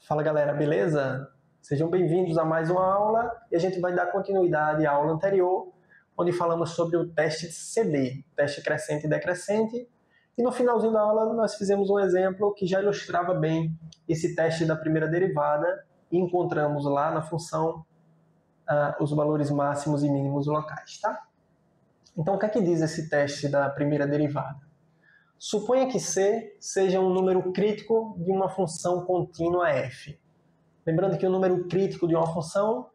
Fala galera, beleza? Sejam bem-vindos a mais uma aula e a gente vai dar continuidade à aula anterior, onde falamos sobre o teste CD, teste crescente e decrescente, e no finalzinho da aula nós fizemos um exemplo que já ilustrava bem esse teste da primeira derivada e encontramos lá na função os valores máximos e mínimos locais, tá? Então o que é que diz esse teste da primeira derivada? Suponha que C seja um número crítico de uma função contínua f. Lembrando que o número crítico de uma função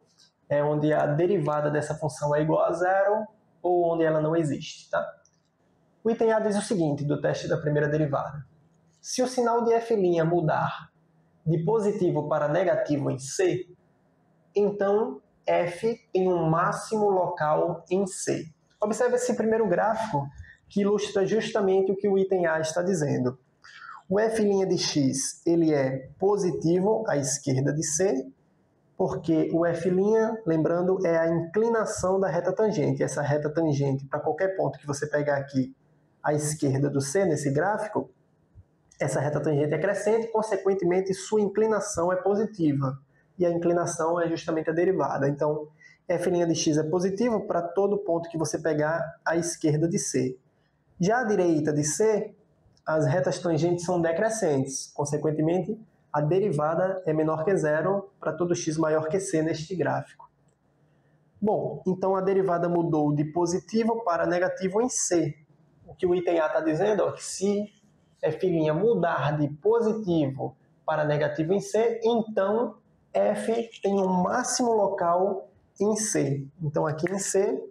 é onde a derivada dessa função é igual a zero ou onde ela não existe. Tá? O item A diz o seguinte do teste da primeira derivada. Se o sinal de f' mudar de positivo para negativo em C, então f tem um máximo local em C. Observe esse primeiro gráfico, que ilustra justamente o que o item A está dizendo. O f' de x ele é positivo à esquerda de C, porque o f', lembrando, é a inclinação da reta tangente. Essa reta tangente, para qualquer ponto que você pegar aqui à esquerda do C, nesse gráfico, essa reta tangente é crescente, consequentemente sua inclinação é positiva. E a inclinação é justamente a derivada. Então, f' de x é positivo para todo ponto que você pegar à esquerda de C. Já à direita de C, as retas tangentes são decrescentes. Consequentemente, a derivada é menor que zero para todo x maior que C neste gráfico. Bom, então a derivada mudou de positivo para negativo em C. O que o item A está dizendo é que se f' mudar de positivo para negativo em C, então f tem um máximo local em C. Então aqui em C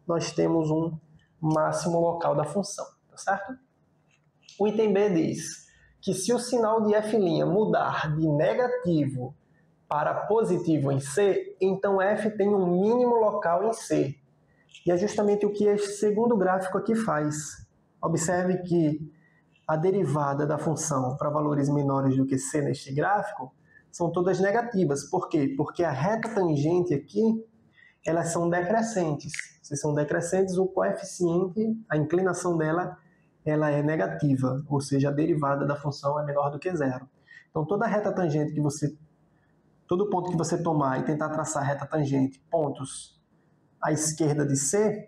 nós temos um máximo local da função, tá certo? O item B diz que se o sinal de f' mudar de negativo para positivo em C, então f tem um mínimo local em C. E é justamente o que esse segundo gráfico aqui faz. Observe que a derivada da função para valores menores do que C neste gráfico são todas negativas. Por quê? Porque a reta tangente aqui, elas são decrescentes. Se são decrescentes, o coeficiente, a inclinação dela, ela é negativa, ou seja, a derivada da função é menor do que zero. Então, toda reta tangente que você, todo ponto que você tomar e tentar traçar reta tangente, pontos à esquerda de C,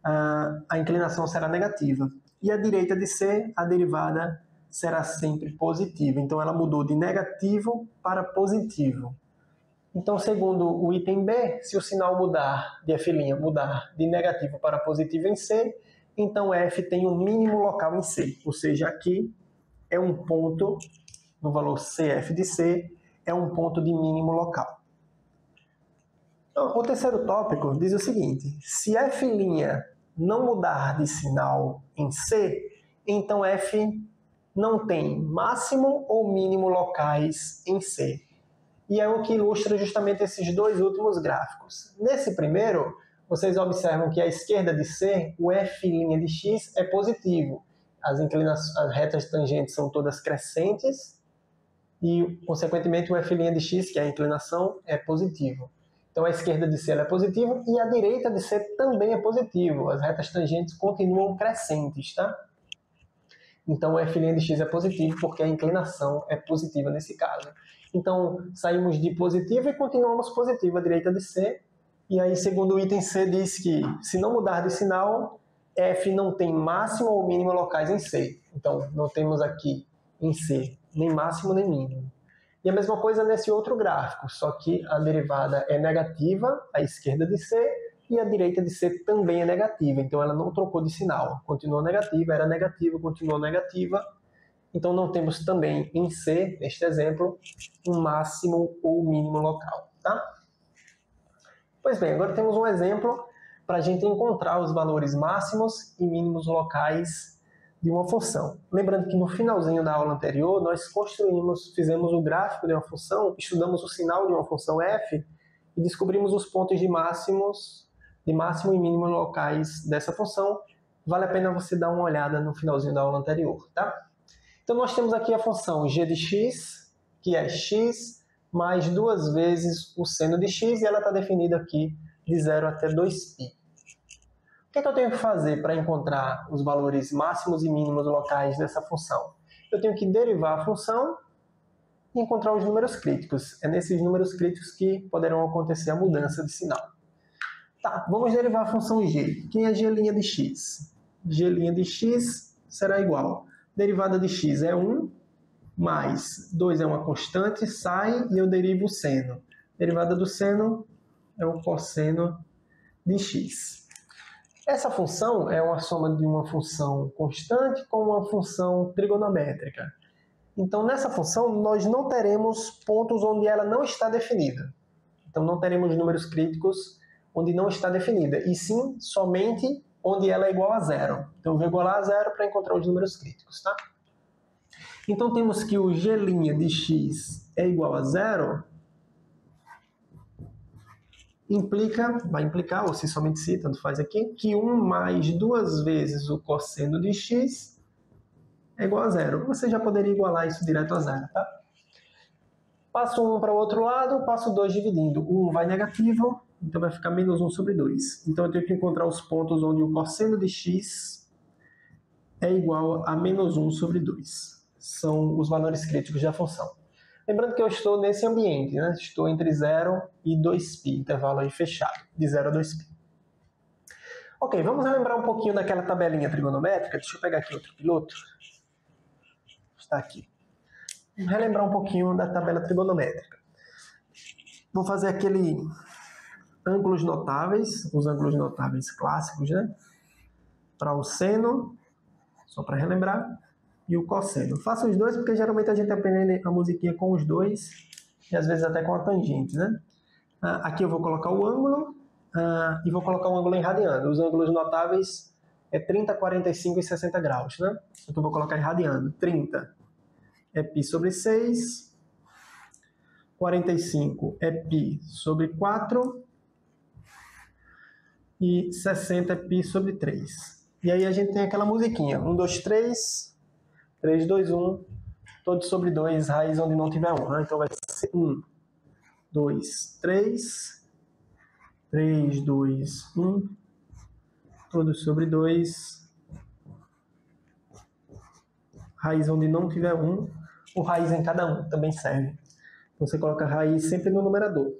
a inclinação será negativa. E à direita de C, a derivada será sempre positiva. Então, ela mudou de negativo para positivo. Então, segundo o item B, se o sinal mudar de f' mudar de negativo para positivo em C, então f tem um mínimo local em C. Ou seja, aqui é um ponto, no valor CF de C, é um ponto de mínimo local. Então, o terceiro tópico diz o seguinte, se f' não mudar de sinal em C, então f não tem máximo ou mínimo locais em C. E é o que ilustra justamente esses dois últimos gráficos. Nesse primeiro, vocês observam que à esquerda de C, o f' de x é positivo. As retas tangentes são todas crescentes e, consequentemente, o f' de x, que é a inclinação, é positivo. Então, a esquerda de C é positivo e a direita de C também é positivo. As retas tangentes continuam crescentes, tá? Então, o f' de x é positivo porque a inclinação é positiva nesse caso. Então, saímos de positivo e continuamos positivo à direita de C. E aí, segundo o item C, diz que se não mudar de sinal, f não tem máximo ou mínimo locais em C. Então, não temos aqui em C nem máximo nem mínimo. E a mesma coisa nesse outro gráfico, só que a derivada é negativa à esquerda de C, e a direita de C também é negativa, então ela não trocou de sinal. Continuou negativa, era negativa, continuou negativa. Então não temos também em C, neste exemplo, um máximo ou mínimo local. Tá? Pois bem, agora temos um exemplo para a gente encontrar os valores máximos e mínimos locais de uma função. Lembrando que no finalzinho da aula anterior, nós fizemos o gráfico de uma função, estudamos o sinal de uma função f e descobrimos os pontos de máximo e mínimo locais dessa função. Vale a pena você dar uma olhada no finalzinho da aula anterior, tá? Então nós temos aqui a função g de x, que é x mais 2 vezes o seno de x, e ela está definida aqui de 0 até 2π. O que é que eu tenho que fazer para encontrar os valores máximos e mínimos locais dessa função? Eu tenho que derivar a função e encontrar os números críticos. É nesses números críticos que poderão acontecer a mudança de sinal. Tá, vamos derivar a função g. Quem é g' de x? G' de x será igual. Derivada de x é 1, mais 2 é uma constante, sai e eu derivo o seno. Derivada do seno é o cosseno de x. Essa função é uma soma de uma função constante com uma função trigonométrica. Então, nessa função, nós não teremos pontos onde ela não está definida. Então, não teremos números críticos onde não está definida, e sim somente onde ela é igual a zero. Então, eu vou igualar a zero para encontrar os números críticos, tá? Então, temos que o g' de x é igual a zero, vai implicar, ou se somente se, tanto faz aqui, que 1 mais 2 vezes o cosseno de x é igual a zero. Você já poderia igualar isso direto a zero, tá? Passo 1 para o outro lado, passo 2 dividindo. 1 vai negativo, então vai ficar menos 1 sobre 2. Então eu tenho que encontrar os pontos onde o cosseno de x é igual a menos 1 sobre 2. São os valores críticos da função. Lembrando que eu estou nesse ambiente, né? Estou entre 0 e 2π, intervalo aí fechado, de 0 a 2π. Ok, vamos relembrar um pouquinho daquela tabelinha trigonométrica. Deixa eu pegar aqui outro piloto. Está aqui. Vamos relembrar um pouquinho da tabela trigonométrica. Vou fazer aquele ângulos notáveis, os ângulos notáveis clássicos, né? Para o seno, só para relembrar, e o cosseno. Faço os dois porque geralmente a gente aprende a musiquinha com os dois e às vezes até com a tangente, né? Aqui eu vou colocar o ângulo e vou colocar o ângulo em radiano. Os ângulos notáveis é 30, 45 e 60 graus, né? Então eu vou colocar em radiano. 30 é π sobre 6, 45 é π sobre 4 e 60 é π sobre 3. E aí a gente tem aquela musiquinha. 1, 2, 3... 3, 2, 1, todo sobre 2, raiz onde não tiver 1. Né? Então vai ser 1, 2, 3, 3, 2, 1, todo sobre 2, raiz onde não tiver 1, o raiz em cada um também serve. Você coloca a raiz sempre no numerador.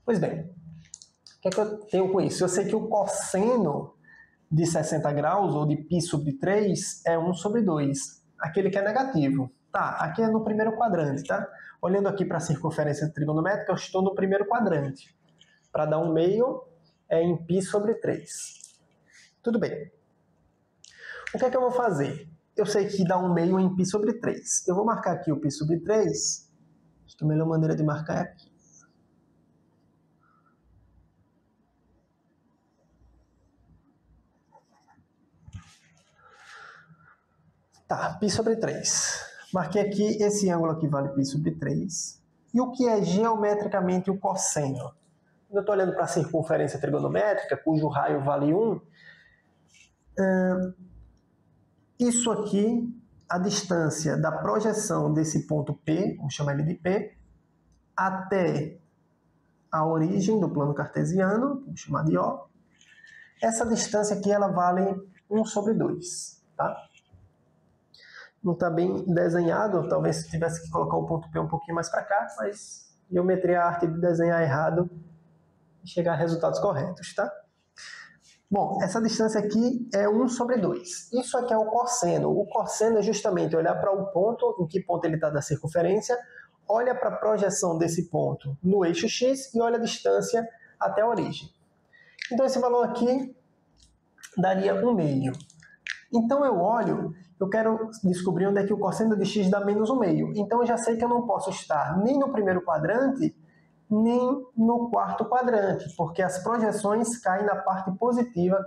Pois bem, o que é que eu tenho com isso? Eu sei que o cosseno de 60 graus, ou de π sobre 3, é 1 sobre 2. Aquele que é negativo. Tá, aqui é no primeiro quadrante, tá? Olhando aqui para a circunferência trigonométrica, eu estou no primeiro quadrante. Para dar um meio, é em π sobre 3. Tudo bem. O que é que eu vou fazer? Eu sei que dá um meio em π sobre 3. Eu vou marcar aqui o π sobre 3. Acho que a melhor maneira de marcar é aqui. Tá, π sobre 3. Marquei aqui, esse ângulo aqui vale π sobre 3. E o que é geometricamente o cosseno? Quando eu estou olhando para a circunferência trigonométrica, cujo raio vale 1, isso aqui, a distância da projeção desse ponto P, vamos chamar ele de P, até a origem do plano cartesiano, vamos chamar de O, essa distância aqui ela vale 1 sobre 2, tá? Não está bem desenhado, talvez se tivesse que colocar o ponto P um pouquinho mais para cá, mas geometria é a arte de desenhar errado e chegar a resultados corretos, tá? Bom, essa distância aqui é 1 sobre 2. Isso aqui é o cosseno. O cosseno é justamente olhar para o ponto, em que ponto ele está da circunferência, olha para a projeção desse ponto no eixo X e olha a distância até a origem. Então esse valor aqui daria 1/2. Então eu quero descobrir onde é que o cosseno de x dá menos 1/2. Então eu já sei que eu não posso estar nem no primeiro quadrante, nem no quarto quadrante, porque as projeções caem na parte positiva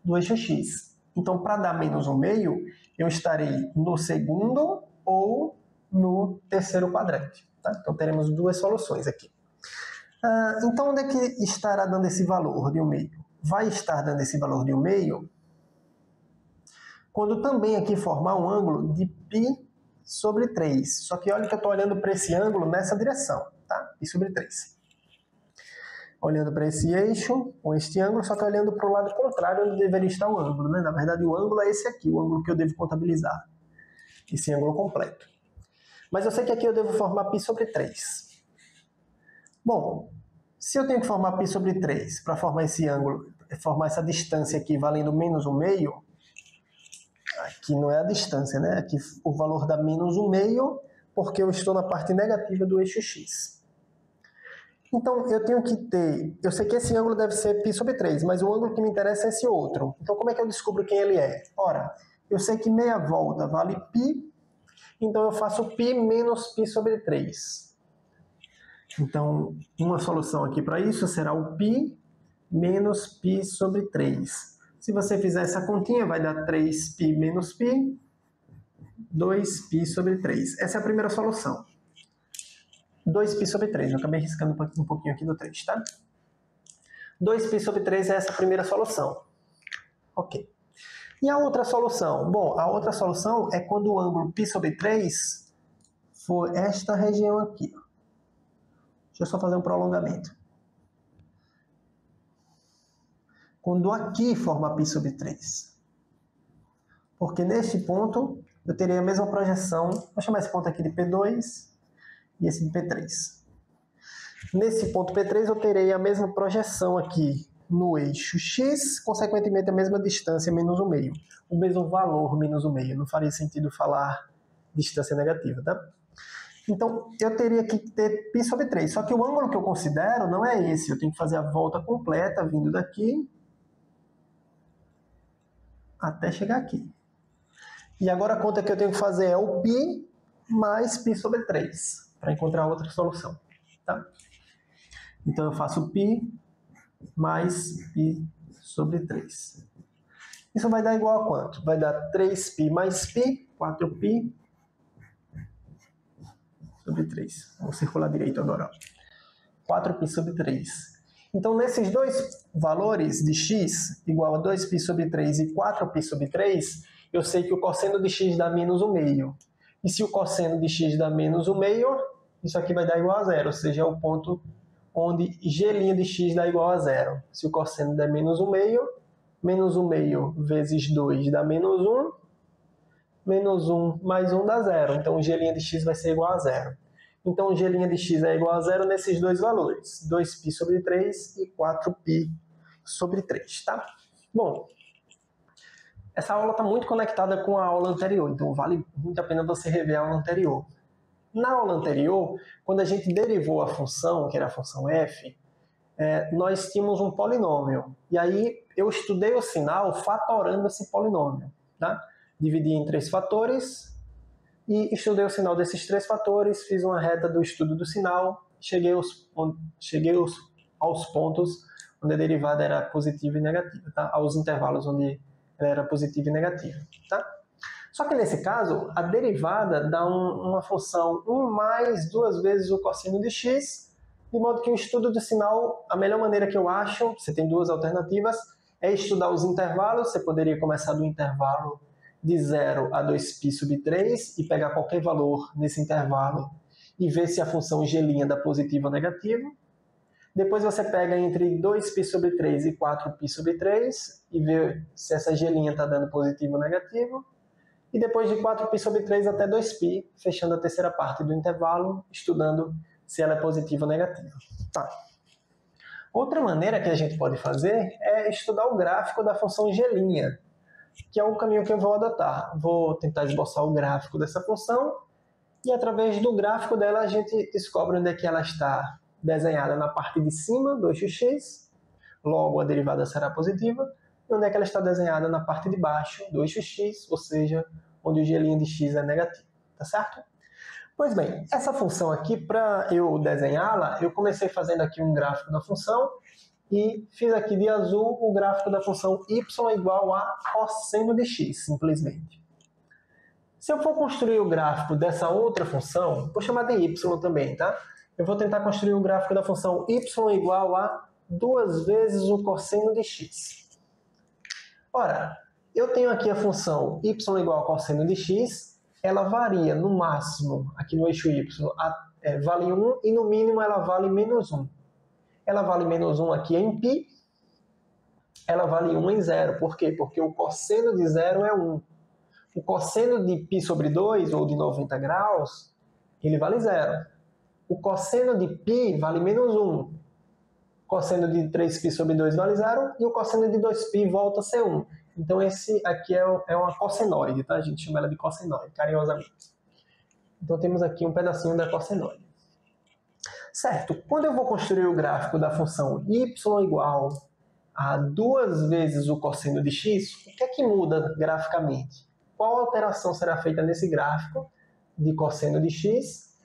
do eixo x. Então para dar menos 1/2, eu estarei no segundo ou no terceiro quadrante. Tá? Então teremos duas soluções aqui. Então onde é que estará dando esse valor de 1/2? Vai estar dando esse valor de 1/2 quando também aqui formar um ângulo de π sobre 3. Só que olha que eu estou olhando para esse ângulo nessa direção, tá? Π sobre 3. olhando para esse eixo, com este ângulo, só que olhando para o lado contrário onde deveria estar o ângulo, né? Na verdade, o ângulo é esse aqui, o ângulo que eu devo contabilizar. Esse ângulo completo. Mas eu sei que aqui eu devo formar π sobre 3. Bom, se eu tenho que formar π sobre 3 para formar esse ângulo, formar essa distância aqui valendo menos 1/2, aqui não é a distância, né? Aqui o valor dá menos 1/2, porque eu estou na parte negativa do eixo x. Então, eu tenho que ter... Eu sei que esse ângulo deve ser π sobre 3, mas o ângulo que me interessa é esse outro. Então, como é que eu descubro quem ele é? Ora, eu sei que meia volta vale π, então eu faço π menos π sobre 3. Então, uma solução aqui para isso será o π menos π sobre 3. Se você fizer essa continha, vai dar 3π menos π, 2π sobre 3. Essa é a primeira solução. 2π sobre 3. Eu acabei riscando um pouquinho aqui do 3, tá? 2π sobre 3 é essa primeira solução. Ok. E a outra solução? Bom, a outra solução é quando o ângulo π sobre 3 for esta região aqui. Deixa eu só fazer um prolongamento. Quando aqui forma π sobre 3. Porque neste ponto eu terei a mesma projeção. Vou chamar esse ponto aqui de P2 e esse de P3. Nesse ponto P3 eu terei a mesma projeção aqui no eixo x, consequentemente a mesma distância menos 1/2. O mesmo valor menos 1/2. Não faria sentido falar distância negativa, tá? Então, eu teria que ter π sobre 3. Só que o ângulo que eu considero não é esse. Eu tenho que fazer a volta completa, vindo daqui até chegar aqui. E agora a conta que eu tenho que fazer é o π mais π sobre 3, para encontrar outra solução. Tá? Então, eu faço π mais π sobre 3. Isso vai dar igual a quanto? Vai dar 3π mais π, 4π sobre 3. Vou circular direito agora. 4π sobre 3. Então, nesses dois valores de x igual a 2π sobre 3 e 4π sobre 3, eu sei que o cosseno de x dá menos 1/2. E se o cosseno de x dá menos 1/2, isso aqui vai dar igual a zero, ou seja, é o ponto onde g' de x dá igual a zero. Se o cosseno der menos 1/2, menos 1/2 vezes 2 dá menos 1, menos 1 mais 1 dá zero. Então, o g' de x vai ser igual a zero. Então, o g' de x é igual a zero nesses dois valores, 2π sobre 3 e 4π sobre 3, tá? Bom, essa aula está muito conectada com a aula anterior, então vale muito a pena você rever a aula anterior. Na aula anterior, quando a gente derivou a função, que era a função f, nós tínhamos um polinômio. E aí eu estudei o sinal fatorando esse polinômio, tá? Dividi em 3 fatores e estudei o sinal desses 3 fatores, fiz uma reta do estudo do sinal, cheguei aos pontos onde a derivada era positiva e negativa, tá? Aos intervalos onde ela era positiva e negativa, tá? Só que nesse caso, a derivada dá uma função 1 mais 2 vezes o cosseno de x, de modo que o estudo do sinal, a melhor maneira que eu acho, você tem duas alternativas, é estudar os intervalos. Você poderia começar do intervalo de 0 a 2π sobre 3 e pegar qualquer valor nesse intervalo e ver se a função g' dá positivo ou negativo. Depois você pega entre 2π sobre 3 e 4π sobre 3 e vê se essa g' está dando positivo ou negativo. E depois de 4π sobre 3 até 2π, fechando a terceira parte do intervalo, estudando se ela é positiva ou negativa. Tá. Outra maneira que a gente pode fazer é estudar o gráfico da função g', que é o caminho que eu vou adotar. Vou tentar esboçar o gráfico dessa função e através do gráfico dela a gente descobre onde é que ela está desenhada na parte de cima do eixo x, logo a derivada será positiva, e onde é que ela está desenhada na parte de baixo do eixo x, ou seja, onde o g' de x é negativo, tá certo? Pois bem, essa função aqui, para eu desenhá-la, eu comecei fazendo aqui um gráfico da função e fiz aqui de azul o gráfico da função y igual a cosseno de x, simplesmente. Se eu for construir o gráfico dessa outra função, vou chamar de y também, tá? Eu vou tentar construir o gráfico da função y igual a 2 vezes o cosseno de x. Ora, eu tenho aqui a função y igual a cosseno de x, ela varia no máximo, aqui no eixo y, vale 1 e no mínimo ela vale menos 1. ela vale menos 1 aqui em π, ela vale 1 em 0. Por quê? Porque o cosseno de 0 é 1. O cosseno de π sobre 2, ou de 90 graus, ele vale 0. O cosseno de π vale menos 1. O cosseno de 3π sobre 2 vale 0. E o cosseno de 2π volta a ser 1. Então, esse aqui é uma cossenoide, tá? A gente chama ela de cossenoide, carinhosamente. Então, temos aqui um pedacinho da cossenoide. Certo, quando eu vou construir o gráfico da função y igual a 2 vezes o cosseno de x, o que é que muda graficamente? Qual alteração será feita nesse gráfico de cosseno de x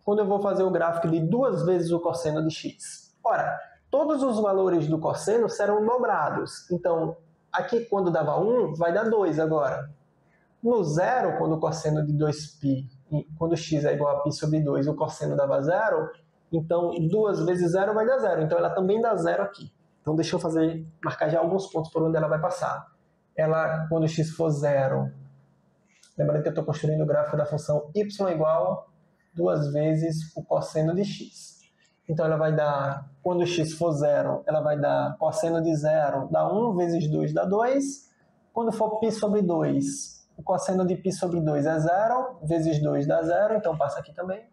quando eu vou fazer o gráfico de 2 vezes o cosseno de x? Ora, todos os valores do cosseno serão dobrados. Então, aqui quando dava 1, vai dar 2 agora. No 0, quando o cosseno de 2π, quando x é igual a π sobre 2, o cosseno dava 0, então 2 vezes 0 vai dar 0. Então ela também dá 0 aqui. Então deixa eu marcar já alguns pontos por onde ela vai passar. Ela, quando x for 0, lembrando que eu estou construindo o gráfico da função y igual 2 vezes o cosseno de x. Então ela vai dar, quando x for 0, ela vai dar cosseno de 0, dá 1 vezes 2 dá 2. Quando for π sobre 2, o cosseno de π sobre 2 é 0, vezes 2 dá 0, então passa aqui também.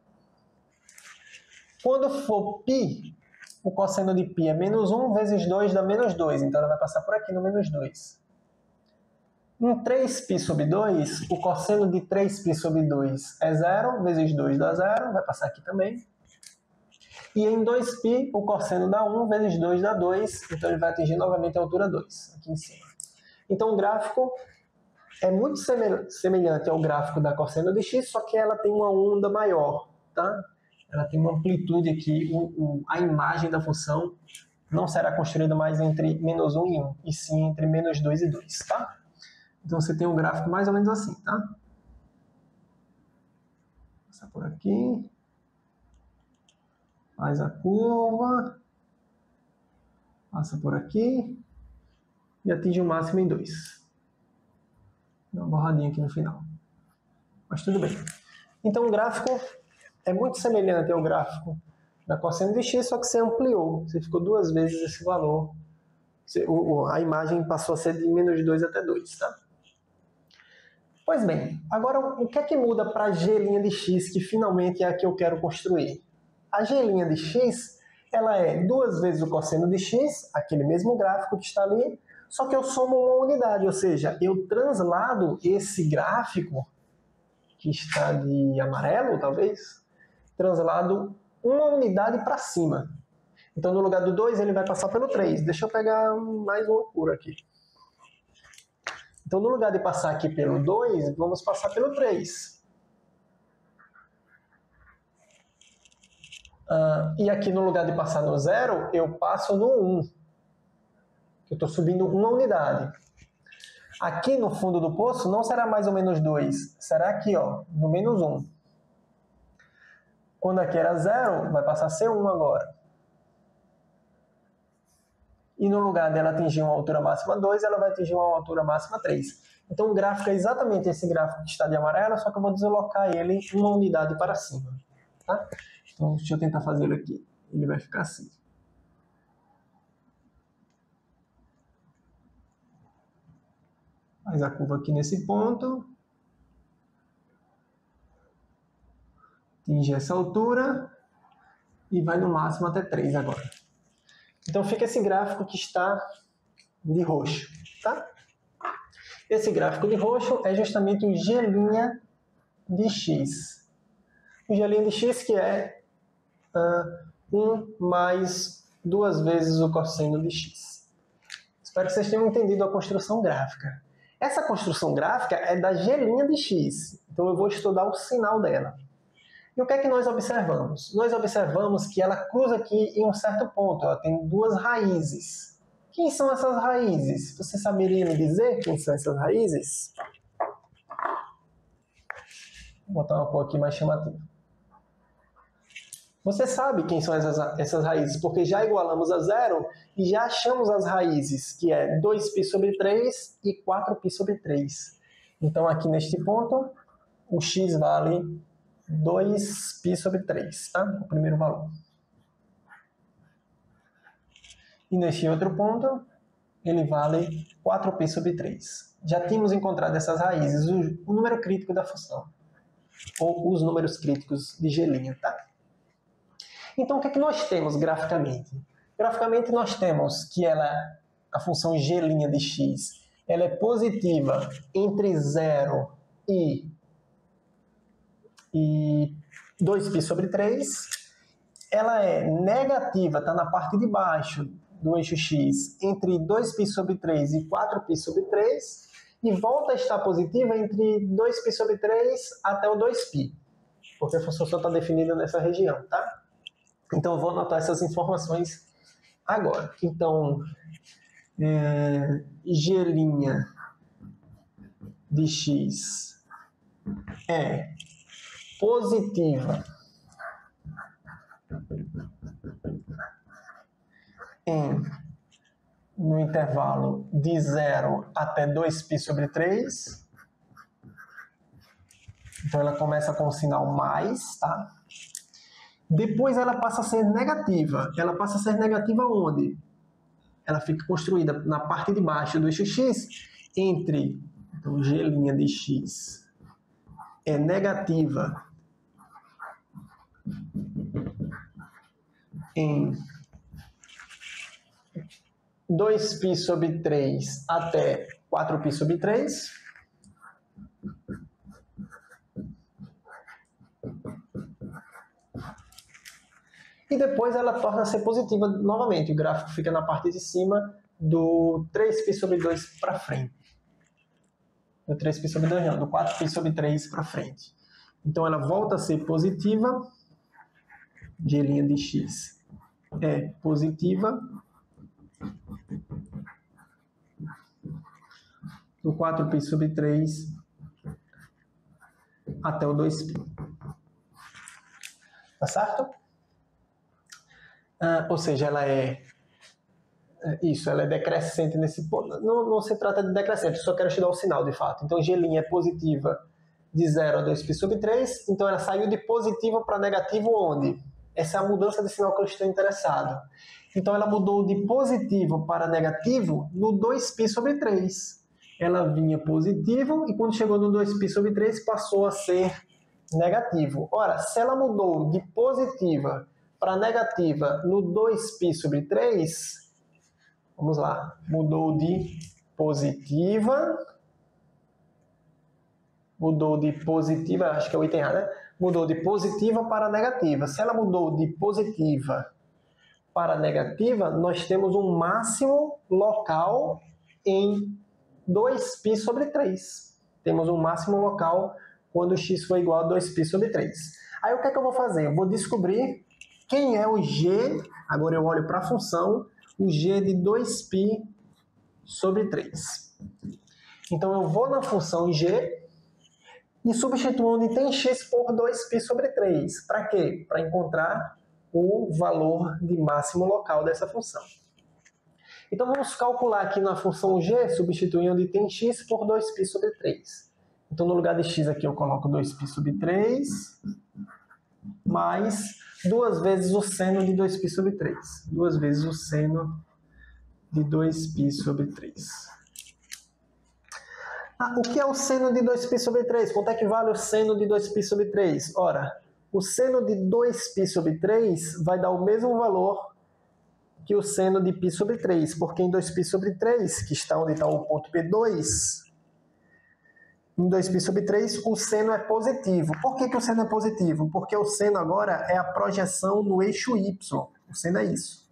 Quando for π, o cosseno de π é menos 1, vezes 2 dá menos 2, então ela vai passar por aqui no menos 2. Em 3π sobre 2, o cosseno de 3π sobre 2 é 0, vezes 2 dá 0, vai passar aqui também. E em 2π, o cosseno dá 1, vezes 2 dá 2, então ele vai atingir novamente a altura 2, aqui em cima. Então o gráfico é muito semelhante ao gráfico da cosseno de x, só que ela tem uma onda maior, tá? Ela tem uma amplitude aqui, a imagem da função não será construída mais entre menos 1 e 1, e sim entre menos 2 e 2, tá? Então você tem um gráfico mais ou menos assim, tá? Passa por aqui, faz a curva, passa por aqui e atinge o máximo em 2. Dá uma borradinha aqui no final. Mas tudo bem. Então o gráfico é muito semelhante ao gráfico da cosseno de x, só que você ampliou. Você ficou 2 vezes esse valor. A imagem passou a ser de menos 2 até 2, tá? Pois bem, agora o que é que muda para a g' de x, que finalmente é a que eu quero construir? A g' de x, ela é 2 vezes o cosseno de x, aquele mesmo gráfico que está ali, só que eu somo uma unidade, ou seja, eu translado esse gráfico, que está de amarelo, talvez, translado uma unidade para cima. Então, no lugar do 2, ele vai passar pelo 3. Deixa eu pegar mais uma cor aqui. Então, no lugar de passar aqui pelo 2, vamos passar pelo 3. E aqui no lugar de passar no 0, eu passo no 1. Eu estou subindo uma unidade. Aqui no fundo do poço não será mais ou menos 2. Será aqui, ó, no menos 1. Quando aqui era 0, vai passar a ser 1 agora. E no lugar dela atingir uma altura máxima 2, ela vai atingir uma altura máxima 3. Então o gráfico é exatamente esse gráfico que está de amarelo, só que eu vou deslocar ele uma unidade para cima. Tá? Então deixa eu tentar fazer ele aqui. Ele vai ficar assim. Faz a curva aqui nesse ponto. Atinge essa altura. E vai no máximo até 3 agora. Então fica esse gráfico que está de roxo, tá? Esse gráfico de roxo é justamente o g' de x. O g' de x que é 1 mais 2 vezes o cosseno de x. Espero que vocês tenham entendido a construção gráfica. Essa construção gráfica é da g' de x, então eu vou estudar o sinal dela. E o que é que nós observamos? Nós observamos que ela cruza aqui em um certo ponto. Ela tem 2 raízes. Quem são essas raízes? Você saberia me dizer quem são essas raízes? Vou botar uma cor aqui mais chamativa. Você sabe quem são essas raízes, porque já igualamos a 0 e já achamos as raízes, que é 2π sobre 3 e 4π sobre 3. Então aqui neste ponto, o x vale 2π sobre 3, tá? O primeiro valor. E neste outro ponto, ele vale 4π sobre 3. Já tínhamos encontrado essas raízes, o número crítico da função. Ou os números críticos de G', tá? Então, o que é que nós temos graficamente? Graficamente, nós temos que a função G' de x, ela é positiva entre 0 e 2π sobre 3. Ela é negativa, está na parte de baixo do eixo x, entre 2π sobre 3 e 4π sobre 3. E volta a estar positiva entre 2π sobre 3 até o 2π. Porque a função só está definida nessa região, tá? Então, eu vou anotar essas informações agora. Então, G' de x é positiva no intervalo de 0 até 2π sobre 3. Então, ela começa com o sinal mais, tá? Depois ela passa a ser negativa. Ela passa a ser negativa onde? Ela fica construída na parte de baixo do eixo x entre, então, G' de x é negativa em 2π sobre 3 até 4π sobre 3. E depois ela torna a ser positiva novamente. O gráfico fica na parte de cima do 3π sobre 2 para frente. Do 3π sobre 2 não, do 4π sobre 3 para frente. Então ela volta a ser positiva. G' de x é positiva do 4π sobre 3 até o 2π. Tá certo? Ou seja, ela é decrescente nesse ponto. Não se trata de decrescente, só quero te dar o sinal de fato. Então, G' é positiva de 0 a 2π sobre 3. Então, ela saiu de positivo para negativo onde? Essa é a mudança de sinal que eu estou interessado. Então, ela mudou de positivo para negativo no 2π sobre 3. Ela vinha positivo e quando chegou no 2π sobre 3 passou a ser negativo. Ora, se ela mudou de positiva para negativa no 2π sobre 3, vamos lá, mudou de positiva, acho que é o item A, né? Mudou de positiva para negativa. Se ela mudou de positiva para negativa, nós temos um máximo local em 2π sobre 3. Temos um máximo local quando x for igual a 2π sobre 3. Aí o que é que eu vou fazer? Eu vou descobrir quem é o g, agora eu olho para a função, o g de 2π sobre 3. Então eu vou na função g e substituo onde tem x por 2π sobre 3. Para quê? Para encontrar o valor de máximo local dessa função. Então vamos calcular aqui na função g, substituindo onde tem x por 2π sobre 3. Então no lugar de x aqui eu coloco 2π sobre 3 mais 2 vezes o seno de 2π sobre 3. 2 vezes o seno de 2π sobre 3. O que é o seno de 2π sobre 3? Quanto é que vale o seno de 2π sobre 3? Ora, o seno de 2π sobre 3 vai dar o mesmo valor que o seno de π sobre 3, porque em 2π sobre 3, que está onde está o ponto P2, em 2π sobre 3, o seno é positivo. Por que o seno é positivo? Porque o seno agora é a projeção no eixo Y. O seno é isso.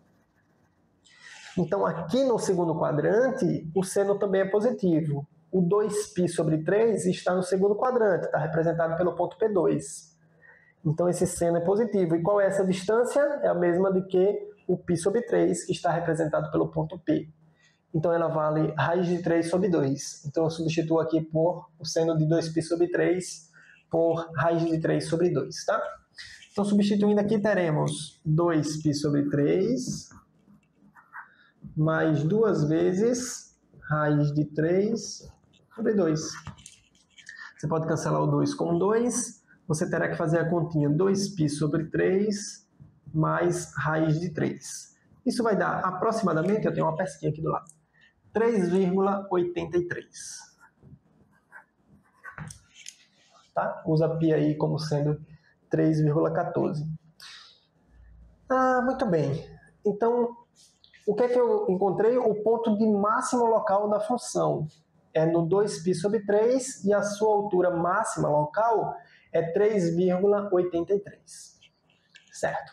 Então, aqui no segundo quadrante, o seno também é positivo. O 2π sobre 3 está no segundo quadrante, está representado pelo ponto P2. Então, esse seno é positivo. E qual é essa distância? É a mesma do que o π sobre 3, que está representado pelo ponto P. Então, ela vale raiz de 3 sobre 2. Então, eu substituo aqui por o seno de 2π sobre 3 por raiz de 3 sobre 2, tá? Então, substituindo aqui, teremos 2π sobre 3 mais 2 vezes raiz de 3 sobre 2. Você pode cancelar o 2 com 2. Você terá que fazer a continha 2π sobre 3 mais raiz de 3. Isso vai dar aproximadamente, eu tenho uma pesquinha aqui do lado, 3,83. Tá? Usa π aí como sendo 3,14. Muito bem. Então, o que é que eu encontrei? O ponto de máximo local da função é no 2π sobre 3 e a sua altura máxima local é 3,83. Certo.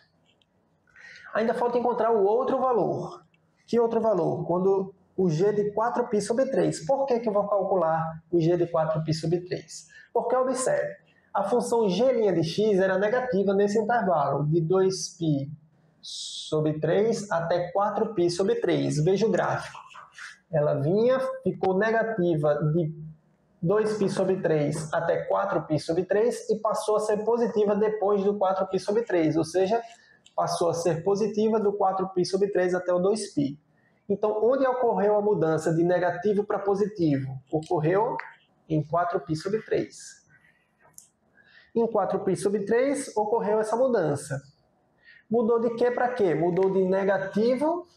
Ainda falta encontrar o outro valor. Que outro valor? Quando o g de 4π sobre 3. Por que eu vou calcular o g de 4π sobre 3? Porque, observe, a função g' de x era negativa nesse intervalo, de 2π sobre 3 até 4π sobre 3. Veja o gráfico. Ela ficou negativa de 2π sobre 3 até 4π sobre 3 e passou a ser positiva depois do 4π sobre 3, ou seja, passou a ser positiva do 4π sobre 3 até o 2π. Então, onde ocorreu a mudança de negativo para positivo? Ocorreu em 4π sobre 3. Em 4π sobre 3 ocorreu essa mudança. Mudou de quê para quê? Mudou de negativo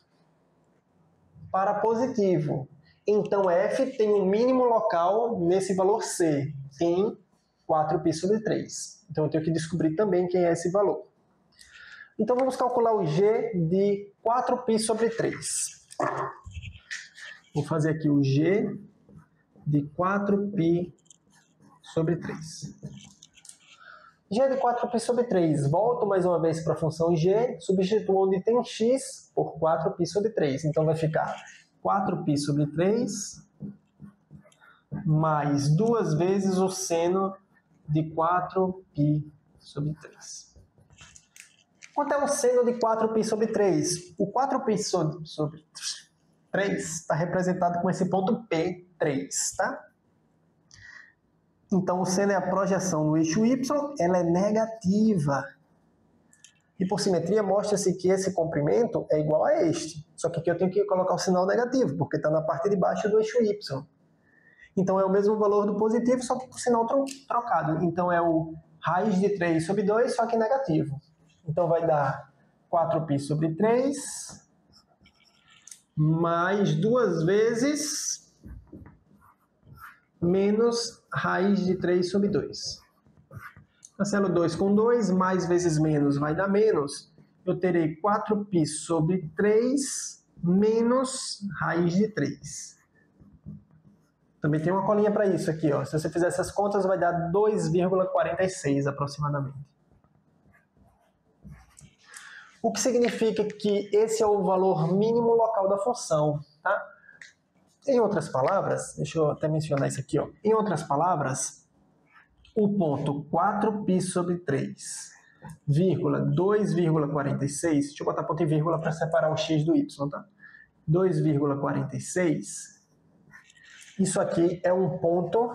para positivo. Então, f tem um mínimo local nesse valor c, em 4π sobre 3. Então, eu tenho que descobrir também quem é esse valor. Então, vamos calcular o g de 4π sobre 3. Vou fazer aqui o g de 4π sobre 3. g de 4π sobre 3. Volto mais uma vez para a função g, substituo onde tem x por 4π sobre 3. Então, vai ficar 4π sobre 3 mais 2 vezes o seno de 4π sobre 3. Quanto é o seno de 4π sobre 3? O 4π sobre 3 está representado com esse ponto P3, tá? Então, o seno é a projeção no eixo y, ela é negativa. E por simetria, mostra-se que esse comprimento é igual a este. Só que aqui eu tenho que colocar o sinal negativo, porque está na parte de baixo do eixo y. Então, é o mesmo valor do positivo, só que com o sinal trocado. Então, é o raiz de 3 sobre 2, só que negativo. Então, vai dar 4π sobre 3, mais 2 vezes menos raiz de 3 sobre 2. Cancelo 2 com 2, mais vezes menos vai dar menos. Eu terei 4π sobre 3 menos raiz de 3. Também tem uma colinha para isso aqui, ó. Se você fizer essas contas, vai dar 2,46 aproximadamente. O que significa que esse é o valor mínimo local da função, tá? Em outras palavras, deixa eu até mencionar isso aqui, ó. Em outras palavras, o ponto 4π sobre 3, vírgula 2,46, deixa eu botar ponto e vírgula para separar o x do y, tá? 2,46, isso aqui é um ponto,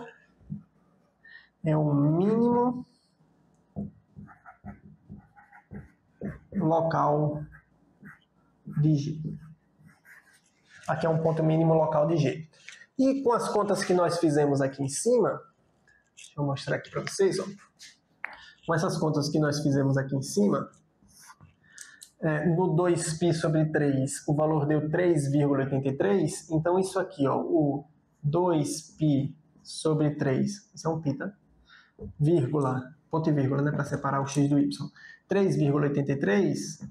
é um mínimo local de G. Aqui é um ponto mínimo local de G. E com as contas que nós fizemos aqui em cima, deixa eu mostrar aqui para vocês, ó. Com essas contas que nós fizemos aqui em cima, no 2π sobre 3, o valor deu 3,83, então isso aqui, ó, o 2π sobre 3, isso é um π, tá? Vírgula, ponto e vírgula, né, para separar o x do y, 3,83,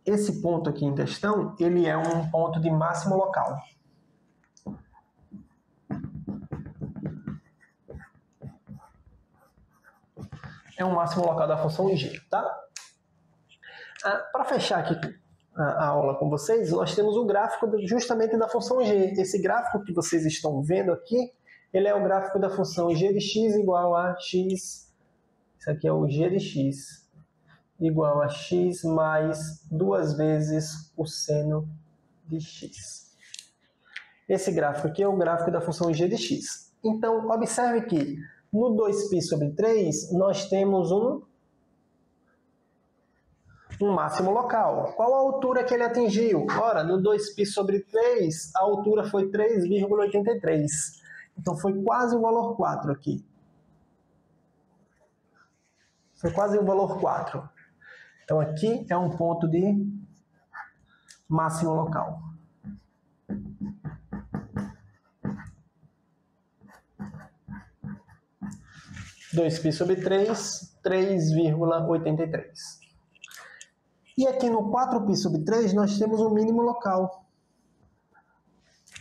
esse ponto aqui em questão, ele é um ponto de máximo local. É um máximo local da função g, tá? Para fechar aqui a aula com vocês, nós temos o gráfico justamente da função g. Esse gráfico que vocês estão vendo aqui, ele é o gráfico da função g de x igual a x, isso aqui é o g de x, igual a x mais 2 vezes o seno de x. Esse gráfico aqui é o gráfico da função g de x. Então, observe que no 2π sobre 3, nós temos um máximo local. Qual a altura que ele atingiu? Ora, no 2π sobre 3, a altura foi 3,83. Então, foi quase o valor 4 aqui. Foi quase o valor 4. Então aqui é um ponto de máximo local. Dois π sobre 3, 3,83. E aqui no 4π sobre 3 nós temos um mínimo local.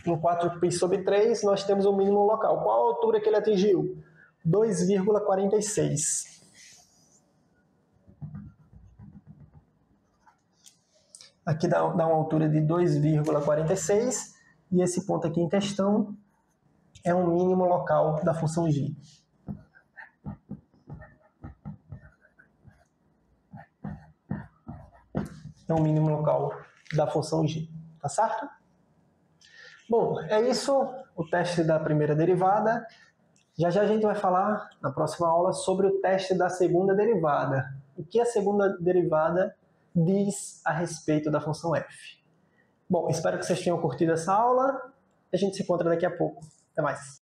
No 4π sobre 3 nós temos um mínimo local. Qual a altura que ele atingiu? 2,46. Aqui dá uma altura de 2,46 e esse ponto aqui em questão é um mínimo local da função g. É um mínimo local da função g, tá certo? Bom, é isso o teste da primeira derivada. Já já a gente vai falar na próxima aula sobre o teste da segunda derivada. O que a segunda derivada diz a respeito da função f. Bom, espero que vocês tenham curtido essa aula. A gente se encontra daqui a pouco. Até mais.